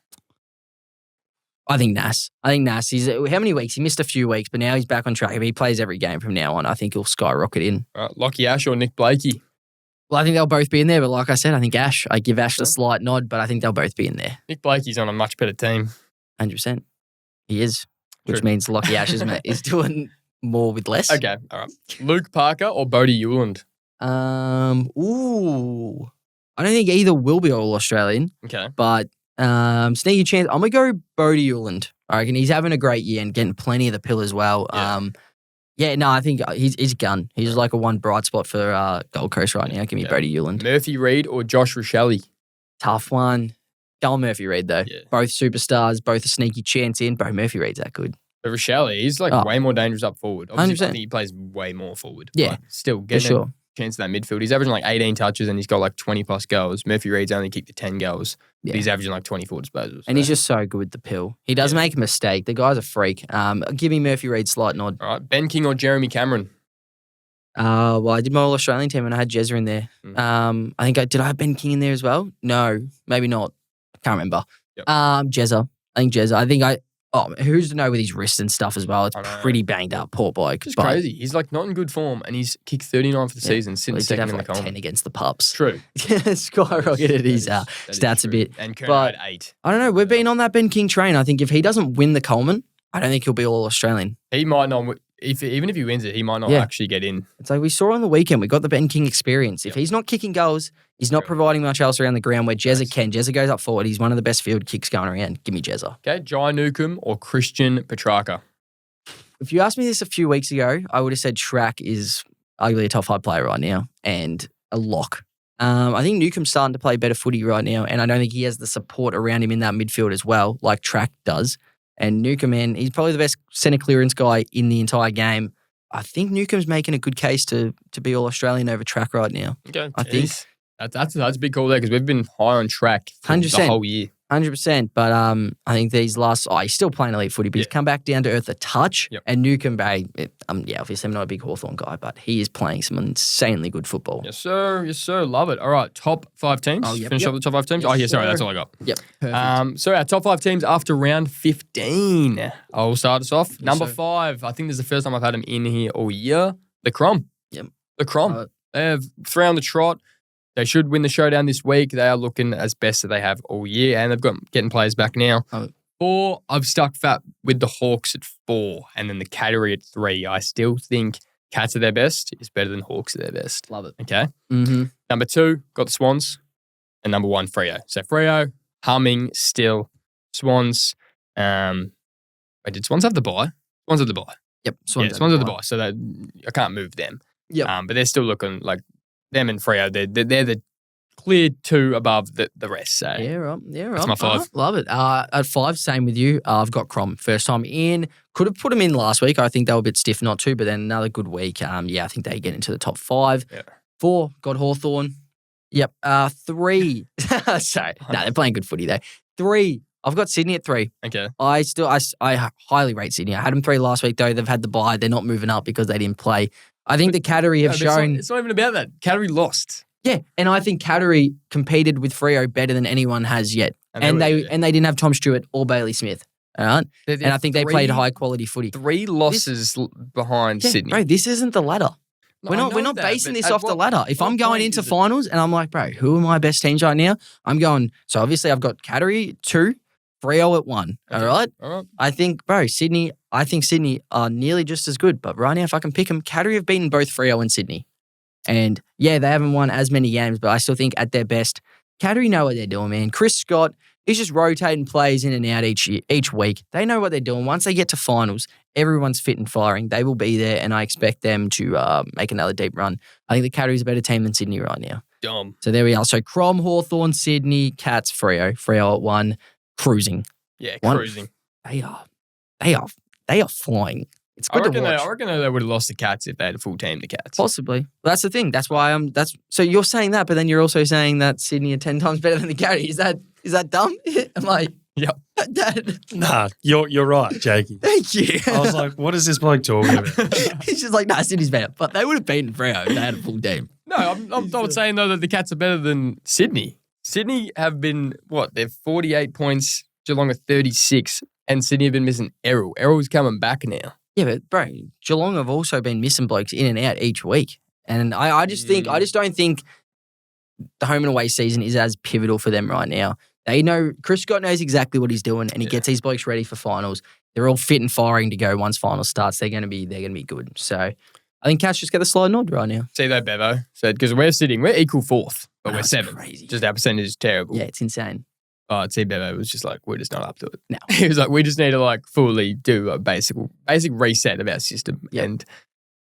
I think Nass. He's how many weeks? He missed a few weeks, but now he's back on track. If he plays every game from now on, I think he'll skyrocket in. All right, Lockie Ash or Nick Blakey? Well, I think they'll both be in there, but like I said, I think Ash. I give Ash the slight nod, but I think they'll both be in there. Nick Blakey's on a much better team. 100%. He is. Which means Lockie Ash is doing more with less. Okay, all right. Luke Parker or Bodie Ewland? I don't think either will be All-Australian. Okay. But sneaky chance. I'm going to go Bodie Ewland. I reckon he's having a great year and getting plenty of the pill as well. Yeah. I think he's a gun. He's like a one bright spot for Gold Coast right now. Give me Bodie Ewland. Murphy Reid or Josh Rochelle? Tough one. Go on Murphy Reid, though. Yeah. Both superstars, both a sneaky chance in. Bro, Murphy Reid's that good. But Rochelle, he's way more dangerous up forward. Obviously, 100%. I think he plays way more forward. Yeah. Still, getting a chance in that midfield. He's averaging 18 touches and he's got 20-plus goals. Murphy Reid's only kicked the 10 goals. Yeah. But he's averaging 24 disposals. So. And he's just so good with the pill. He does make a mistake. The guy's a freak. Give me Murphy Reid slight nod. All right. Ben King or Jeremy Cameron? Well, I did my All-Australian team and I had Jezza in there. I think did I have Ben King in there as well? No, maybe not. I can't remember. Jezza. I think Jezza. I think Oh, who's to know with his wrist and stuff as well? It's pretty banged up, poor bloke. It's crazy. He's like not in good form, and he's kicked 39 for the season, sitting second in the column. 10 against the Pups. True. Skyrocketed his stats a bit. And Kerner had 8. I don't know. We've been on that Ben King train. I think if he doesn't win the Coleman, I don't think he'll be all Australian. He might not. Even if he wins it, he might not actually get in. It's like we saw on the weekend. We got the Ben King experience. If he's not kicking goals, he's not providing much else around the ground where Jezza can. Jezza goes up forward. He's one of the best field kicks going around. Give me Jezza. Okay, Jai Newcomb or Christian Petrarca? If you asked me this a few weeks ago, I would have said Track is arguably a top 5 player right now and a lock. I think Newcomb's starting to play better footy right now, and I don't think he has the support around him in that midfield as well, like Track does. And Newcomb, man, he's probably the best centre clearance guy in the entire game. I think Newcomb's making a good case to be all-Australian over Track right now. Okay, I think that's a big call there because we've been high on Track for 100%, the whole year. 100%. But I think these last... he's still playing elite footy, but he's come back down to earth a touch. Yep. And Newcomb, obviously I'm not a big Hawthorn guy, but he is playing some insanely good football. Yes, sir. Yes, sir. Love it. All right, top 5 teams. Finish up the top 5 teams. Yes, sorry, that's all I got. Yep. Perfect. So our top 5 teams after round 15. I'll start us off. Yes, Number 5. I think this is the first time I've had him in here all year. The Crom. Yep. The Crom. They have 3 on the trot. They should win the showdown this week. They are looking as best that they have all year, and they've got getting players back now. 4, I've stuck fat with the Hawks at 4, and then the Cattery at 3. I still think Cats at their best is better than Hawks at their best. Love it. Okay. Mm-hmm. Number 2, got the Swans, and number 1, Freo. So Freo, humming still. Swans. Did Swans have the bye? Swans have the bye. Yep. Swans have the bye, so I can't move them. Yep. But they're still looking like them and Freo. They're the clear 2 above the rest. So yeah, right. That's my 5. Love it. At 5, same with you. I've got Crom. First time in. Could have put them in last week. I think they were a bit stiff not to, but then another good week. I think they get into the top 5. Yeah. 4, got Hawthorn. Yep. 3. Sorry. No, they're playing good footy though. 3. I've got Sydney at 3. Okay. I highly rate Sydney. I had them 3 last week though. They've had the bye. They're not moving up because they didn't play. I think the Cattery have shown... It's not even about that. Cattery lost. Yeah, and I think Cattery competed with Freo better than anyone has yet. And they didn't have Tom Stewart or Bailey Smith. All right? And I think they played high-quality footy. 3 losses behind Sydney. Bro, this isn't the ladder. No, we're not basing this off the ladder. If I'm going into finals and I'm like, bro, who are my best teams right now? I'm going... So obviously I've got Cattery 2, Freo at 1. Okay. All right? I think, Sydney are nearly just as good. But right now, if I can pick them, Cattery have beaten both Freo and Sydney. And yeah, they haven't won as many games, but I still think at their best, Cattery know what they're doing, man. Chris Scott is just rotating plays in and out each week. They know what they're doing. Once they get to finals, everyone's fit and firing. They will be there, and I expect them to make another deep run. I think the Cattery's a better team than Sydney right now. Dumb. So there we are. So Crom, Hawthorn, Sydney, Cats, Freo at 1, cruising. Yeah, cruising. They are flying. It's good to watch. I reckon they would have lost the Cats if they had a full team, the Cats. Possibly. Well, that's the thing. That's why so you're saying that, but then you're also saying that Sydney are 10 times better than the Cattery. Is that dumb? I'm like, yep. Dad. Nah, you're right, Jakey. Thank you. I was like, what is this bloke talking about? He's just like, nah, Sydney's better. But they would have beaten Freo if they had a full team. No, I'm not saying though that the Cats are better than Sydney. Sydney have been, they're 48 points, Geelong are 36, and Sydney have been missing Errol. Errol's coming back now. Yeah, but bro, Geelong have also been missing blokes in and out each week. And I just don't think the home and away season is as pivotal for them right now. They know, Chris Scott knows exactly what he's doing, and he gets these blokes ready for finals. They're all fit and firing to go once finals starts. They're gonna be good. So I think Cats just get the slide nod right now. See though, Bevo. So because we're equal 4th, but we're 7th. Crazy. Just our percentage is terrible. Yeah, it's insane. Oh, see, Bevo was just like, we're just not up to it. No. He was like, we just need to fully do a basic reset of our system and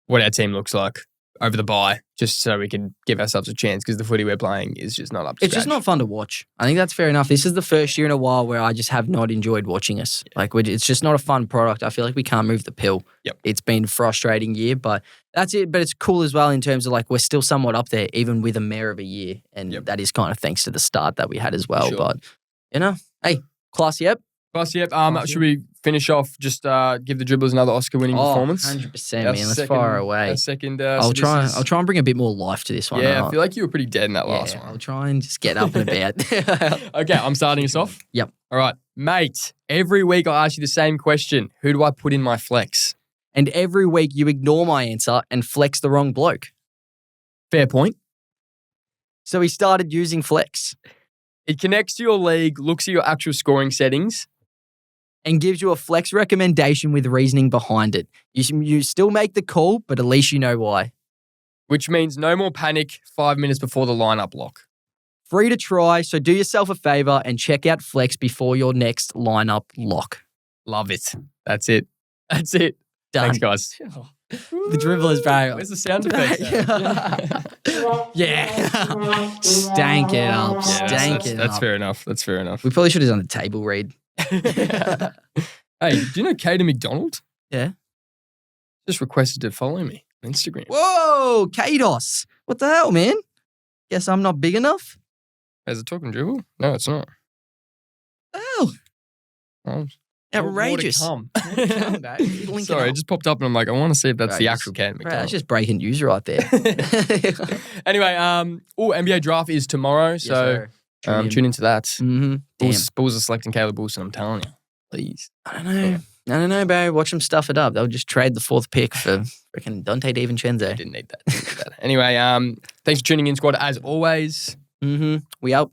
what our team looks like over the bye, just so we can give ourselves a chance because the footy we're playing is just not up to It's just not fun to watch. I think that's fair enough. This is the first year in a while where I just have not enjoyed watching us. Yeah. It's just not a fun product. I feel like we can't move the pill. Yep. It's been a frustrating year, but that's it. But it's cool as well in terms of we're still somewhat up there, even with a mare of a year. And that is kind of thanks to the start that we had as well. Sure. But, hey, classy up. Should we finish off, just give the Dribblers another Oscar-winning performance? 100%, man. Let's fire away. I'll try and bring a bit more life to this one. Yeah, I feel like you were pretty dead in that last one. I'll try and just get up and about. Okay, I'm starting us off. Yep. All right. Mate, every week I ask you the same question. Who do I put in my flex? And every week you ignore my answer and flex the wrong bloke. Fair point. So he started using flex. It connects to your league, looks at your actual scoring settings. And gives you a flex recommendation with reasoning behind it. You still make the call, but at least you know why. Which means no more panic 5 minutes before the lineup lock. Free to try, so do yourself a favor and check out Flex before your next lineup lock. Love it. That's it. That's it. Done. Thanks, guys. The dribblers, bro. Where's the sound effects? Yeah. Stank it up. Stank it up. That's fair enough. That's fair enough. We probably should have done a table read. Hey, do you know Katie McDonald? Yeah. Just requested to follow me on Instagram. Whoa, KOTH. What the hell, man? Guess I'm not big enough? Is it talking dribble? No, it's not. Oh. Outrageous. Sorry, it just popped up and I'm like, I want to see if that's the actual Katie McDonald. That's just breaking news right there. Anyway, NBA draft is tomorrow, so tune into that. Mm-hmm. Bulls are selecting Caleb Wilson, I'm telling you. Please. I don't know, bro. Watch them stuff it up. They'll just trade the 4th pick for freaking Dante DiVincenzo. Didn't need that. Anyway, thanks for tuning in, squad, as always. Mm-hmm. We out.